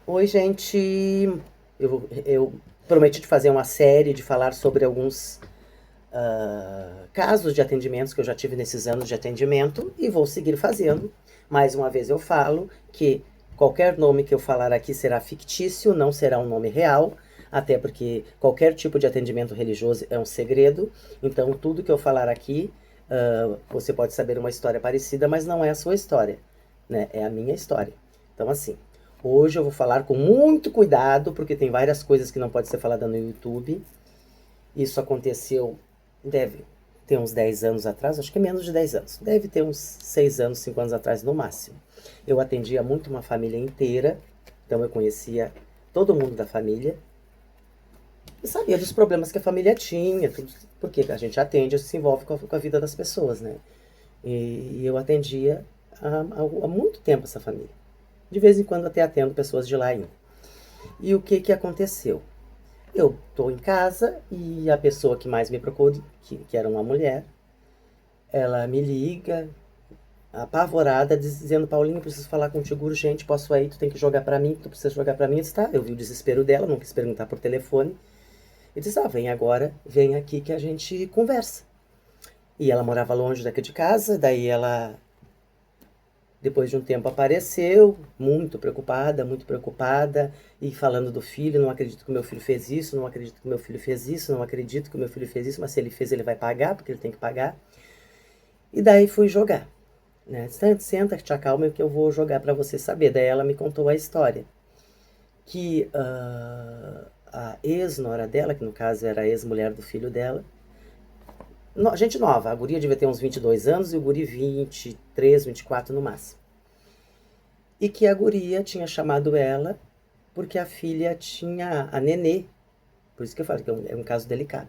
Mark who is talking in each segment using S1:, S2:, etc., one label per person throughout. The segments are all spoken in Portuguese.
S1: Oi, gente. Eu prometi de fazer uma série de falar sobre alguns casos de atendimentos que eu já tive nesses anos de atendimento e vou seguir fazendo. Mais uma vez eu falo que qualquer nome que eu falar aqui será fictício, não será um nome real, até porque qualquer tipo de atendimento religioso é um segredo. Então, tudo que eu falar aqui, você pode saber uma história parecida, mas não é a sua história, né? É a minha história. Então, assim, hoje eu vou falar com muito cuidado, porque tem várias coisas que não pode ser falada no YouTube. Isso aconteceu, deve ter uns 10 anos atrás, acho que é menos de 10 anos. Deve ter uns 6 anos, 5 anos atrás no máximo. Eu atendia muito uma família inteira, então eu conhecia todo mundo da família e sabia dos problemas que a família tinha, tudo, porque a gente atende, se envolve com a vida das pessoas, né? E eu atendia há muito tempo essa família. De vez em quando até atendo pessoas de lá ainda. E o que aconteceu? Eu estou em casa e a pessoa que mais me procurou, que era uma mulher, ela me liga, apavorada, dizendo: Paulinho, preciso falar contigo urgente, posso ir, tu tem que jogar pra mim, tu precisa jogar pra mim. Eu disse: tá, eu vi o desespero dela, não quis perguntar por telefone. E disse: ah, vem agora, vem aqui que a gente conversa. E ela morava longe daqui de casa, daí ela, depois de um tempo, apareceu, muito preocupada, e falando do filho: não acredito que o meu filho fez isso, não acredito que o meu filho fez isso, não acredito que o meu filho fez isso, mas se ele fez, ele vai pagar, porque ele tem que pagar. E daí fui jogar, né? Senta, te acalma que eu vou jogar para você saber. Daí ela me contou a história, que a ex-nora dela, que no caso era a ex-mulher do filho dela, gente nova, a guria devia ter uns 22 anos e o guri 23, 24 no máximo. E que a guria tinha chamado ela porque a filha tinha a nenê, por isso que eu falo que é um caso delicado,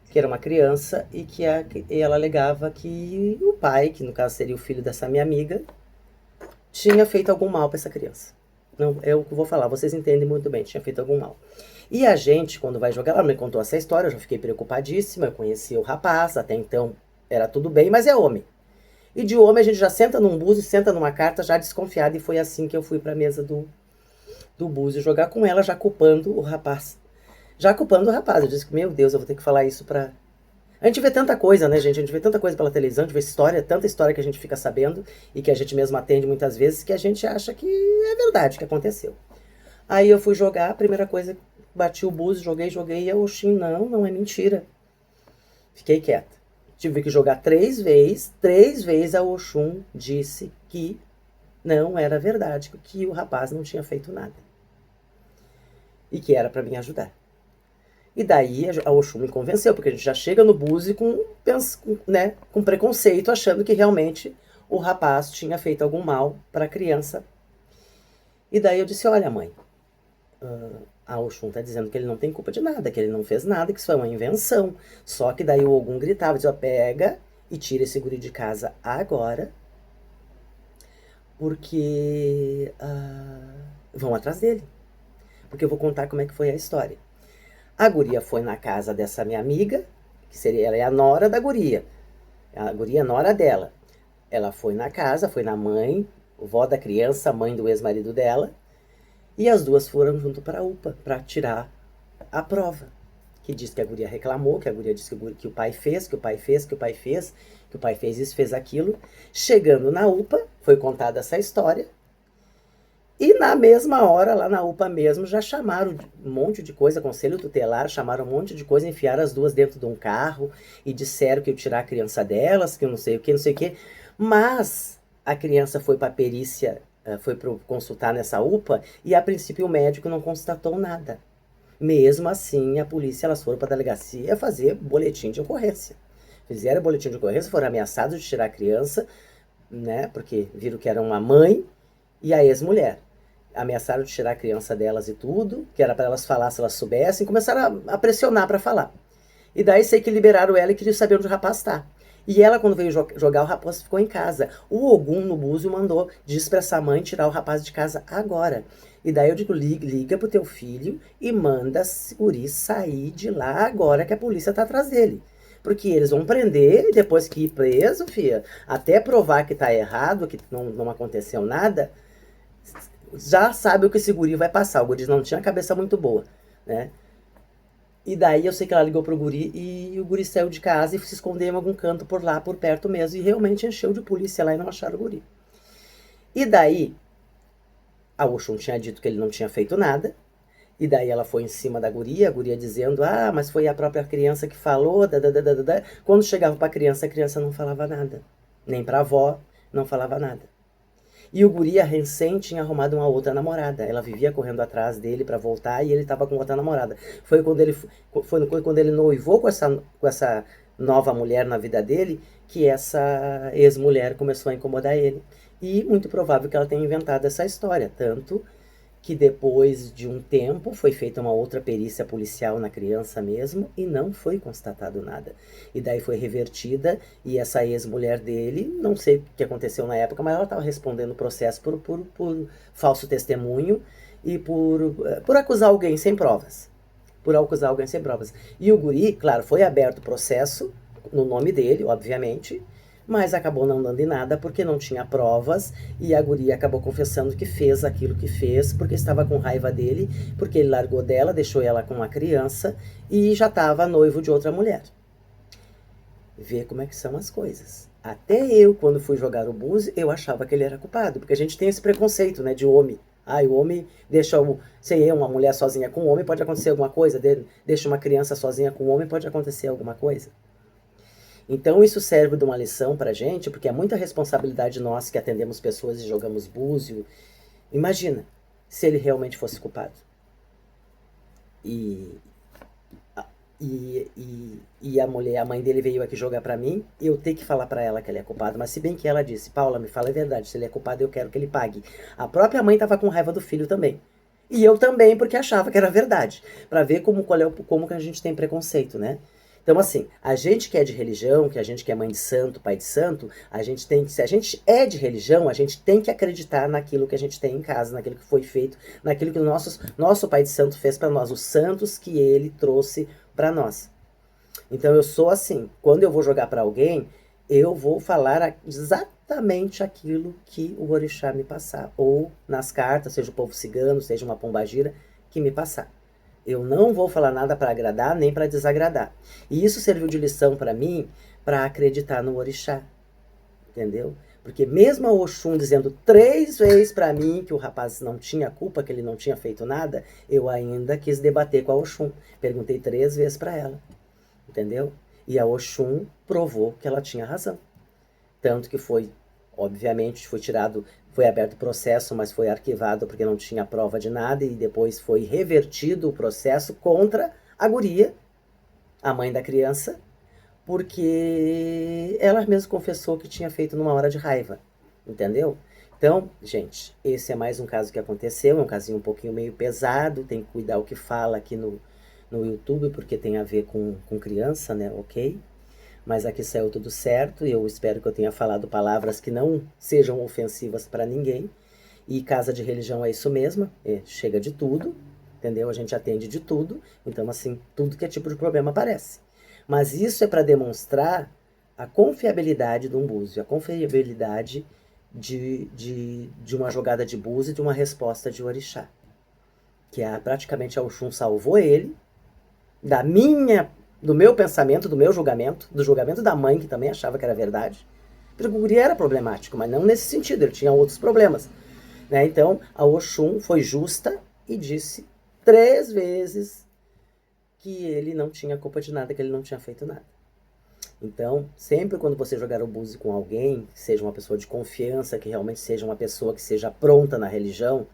S1: que era uma criança e que ela alegava que o pai, que no caso seria o filho dessa minha amiga, tinha feito algum mal para essa criança. Não, é o que eu vou falar, vocês entendem muito bem, tinha feito algum mal. E a gente, quando vai jogar, ela me contou essa história, eu já fiquei preocupadíssima, eu conhecia o rapaz, até então era tudo bem, mas é homem. E de homem a gente já senta num búzio, senta numa carta já desconfiada, e foi assim que eu fui para a mesa do búzio jogar com ela, já culpando o rapaz. Já culpando o rapaz, eu disse que, meu Deus, eu vou ter que falar isso pra... A gente vê tanta coisa, né, gente? A gente vê tanta coisa pela televisão, a gente vê história, tanta história que a gente fica sabendo e que a gente mesmo atende muitas vezes, que a gente acha que é verdade que aconteceu. Aí eu fui jogar, a primeira coisa, bati o búzio, joguei, e a Oxin, não é mentira. Fiquei quieta. Tive que jogar 3 vezes a Oxum disse que não era verdade, que o rapaz não tinha feito nada. E que era para me ajudar. E daí a Oxum me convenceu, porque a gente já chega no búzio com preconceito, achando que realmente o rapaz tinha feito algum mal para a criança. E daí eu disse: olha, mãe, a Oxum tá dizendo que ele não tem culpa de nada, que ele não fez nada, que isso foi uma invenção. Só que daí o Ogum gritava, dizia: pega e tira esse guri de casa agora, porque vão atrás dele. Porque eu vou contar como é que foi a história. A guria foi na casa dessa minha amiga, que seria, ela é a nora da guria. A guria é a nora dela. Ela foi na casa, foi na mãe, vó da criança, mãe do ex-marido dela, e as duas foram junto para a UPA para tirar a prova. Que diz que a guria reclamou, que a guria disse que o pai fez, que o pai fez, que o pai fez, que o pai fez isso, fez aquilo. Chegando na UPA, foi contada essa história. E na mesma hora, lá na UPA mesmo, já chamaram um monte de coisa, conselho tutelar, chamaram um monte de coisa, enfiaram as duas dentro de um carro e disseram que iam tirar a criança delas, que eu não sei o que, não sei o que. Mas a criança foi para a perícia, foi para consultar nessa UPA e a princípio o médico não constatou nada. Mesmo assim, a polícia, elas foram para a delegacia fazer boletim de ocorrência. Fizeram boletim de ocorrência, foram ameaçados de tirar a criança, né, porque viram que era uma mãe e a ex-mulher. Ameaçaram de tirar a criança delas e tudo, que era para elas falar se elas soubessem, começaram a pressionar para falar. E daí sei que liberaram ela e queriam saber onde o rapaz está. E ela, quando veio jogar, o rapaz ficou em casa. O Ogum, no búzio, mandou, disse pra essa mãe tirar o rapaz de casa agora. E daí eu digo: liga pro teu filho e manda o guri sair de lá agora, que a polícia tá atrás dele. Porque eles vão prender e depois que ir preso, filha, até provar que tá errado, que não aconteceu nada, já sabe o que esse guri vai passar. O guri não tinha a cabeça muito boa, né? E daí eu sei que ela ligou pro guri e o guri saiu de casa e se escondeu em algum canto por lá, por perto mesmo. E realmente encheu de polícia lá e não acharam o guri. E daí, a Oxum tinha dito que ele não tinha feito nada. E daí ela foi em cima da guria, a guria dizendo, ah, mas foi a própria criança que falou, dadadadada. Quando chegava pra criança, a criança não falava nada. Nem pra avó, não falava nada. E o guri, a recém, tinha arrumado uma outra namorada. Ela vivia correndo atrás dele pra voltar e ele tava com outra namorada. Foi quando ele noivou com essa nova mulher na vida dele que essa ex-mulher começou a incomodar ele. E muito provável que ela tenha inventado essa história. Tanto que depois de um tempo foi feita uma outra perícia policial na criança mesmo e não foi constatado nada. E daí foi revertida e essa ex-mulher dele, não sei o que aconteceu na época, mas ela estava respondendo o processo por falso testemunho e por acusar alguém sem provas. Por acusar alguém sem provas. E o guri, claro, foi aberto o processo no nome dele, obviamente, mas acabou não dando em nada porque não tinha provas e a guria acabou confessando que fez aquilo que fez porque estava com raiva dele, porque ele largou dela, deixou ela com uma criança e já estava noivo de outra mulher. Vê como é que são as coisas. Até eu, quando fui jogar o búzio, eu achava que ele era culpado, porque a gente tem esse preconceito, né, de homem. Ah, o homem deixa sei eu, uma mulher sozinha com um homem, pode acontecer alguma coisa, deixa uma criança sozinha com um homem, pode acontecer alguma coisa. Então isso serve de uma lição pra gente, porque é muita responsabilidade nossa que atendemos pessoas e jogamos búzio. Imagina, se ele realmente fosse culpado. E a mãe dele veio aqui jogar pra mim, e eu tenho que falar pra ela que ele é culpado. Mas se bem que ela disse, Paula, me fala a verdade, se ele é culpado eu quero que ele pague. A própria mãe tava com raiva do filho também. E eu também, porque achava que era verdade. Pra ver como que a gente tem preconceito, né? Então, assim, a gente que é de religião, que a gente que é mãe de santo, pai de santo, a gente tem que, se a gente é de religião, a gente tem que acreditar naquilo que a gente tem em casa, naquilo que foi feito, naquilo que o nosso pai de santo fez para nós, os santos que ele trouxe para nós. Então, eu sou assim, quando eu vou jogar para alguém, eu vou falar exatamente aquilo que o orixá me passar, ou nas cartas, seja o povo cigano, seja uma pombagira, que me passar. Eu não vou falar nada para agradar nem para desagradar. E isso serviu de lição para mim, para acreditar no orixá. Entendeu? Porque mesmo a Oxum dizendo 3 vezes para mim que o rapaz não tinha culpa, que ele não tinha feito nada, eu ainda quis debater com a Oxum. Perguntei 3 vezes para ela. Entendeu? E a Oxum provou que ela tinha razão. Tanto que foi, obviamente, foi aberto o processo, mas foi arquivado porque não tinha prova de nada e depois foi revertido o processo contra a guria, a mãe da criança, porque ela mesma confessou que tinha feito numa hora de raiva, entendeu? Então, gente, esse é mais um caso que aconteceu, é um casinho um pouquinho meio pesado, tem que cuidar o que fala aqui no YouTube, porque tem a ver com criança, né, ok? Mas aqui saiu tudo certo e eu espero que eu tenha falado palavras que não sejam ofensivas para ninguém. E casa de religião é isso mesmo, chega de tudo, entendeu? A gente atende de tudo, então assim, tudo que é tipo de problema aparece. Mas isso é para demonstrar a confiabilidade de um búzio, a confiabilidade de uma jogada de búzio e de uma resposta de orixá. Que praticamente a Oxum salvou ele do meu pensamento, do meu julgamento, do julgamento da mãe, que também achava que era verdade. Porque o guri era problemático, mas não nesse sentido, ele tinha outros problemas. Né? Então, a Oxum foi justa e disse 3 vezes que ele não tinha culpa de nada, que ele não tinha feito nada. Então, sempre quando você jogar o búzio com alguém, que seja uma pessoa de confiança, que realmente seja uma pessoa que seja pronta na religião,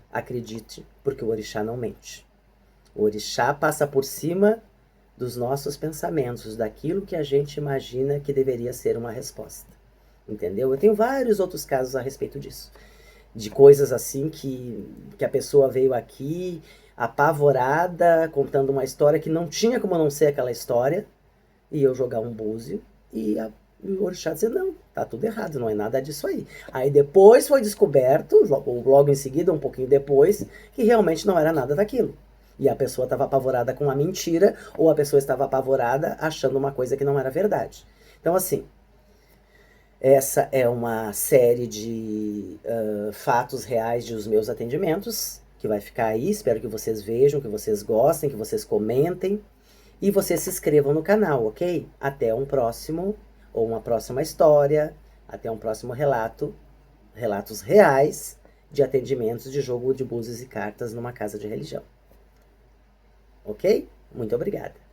S1: acredite, porque o orixá não mente. O orixá passa por cima dos nossos pensamentos, daquilo que a gente imagina que deveria ser uma resposta. Entendeu? Eu tenho vários outros casos a respeito disso. De coisas assim que a pessoa veio aqui apavorada, contando uma história que não tinha como não ser aquela história, e eu jogar um búzio, e o orixá dizer, não, tá tudo errado, não é nada disso aí. Aí depois foi descoberto, logo em seguida, um pouquinho depois, que realmente não era nada daquilo. E a pessoa estava apavorada com uma mentira, ou a pessoa estava apavorada achando uma coisa que não era verdade. Então, assim, Essa é uma série de fatos reais dos meus atendimentos, que vai ficar aí. Espero que vocês vejam, que vocês gostem, que vocês comentem. E vocês se inscrevam no canal, ok? Até um próximo, ou uma próxima história, até um próximo relato, relatos reais de atendimentos de jogo de búzios e cartas numa casa de religião. Ok? Muito obrigada.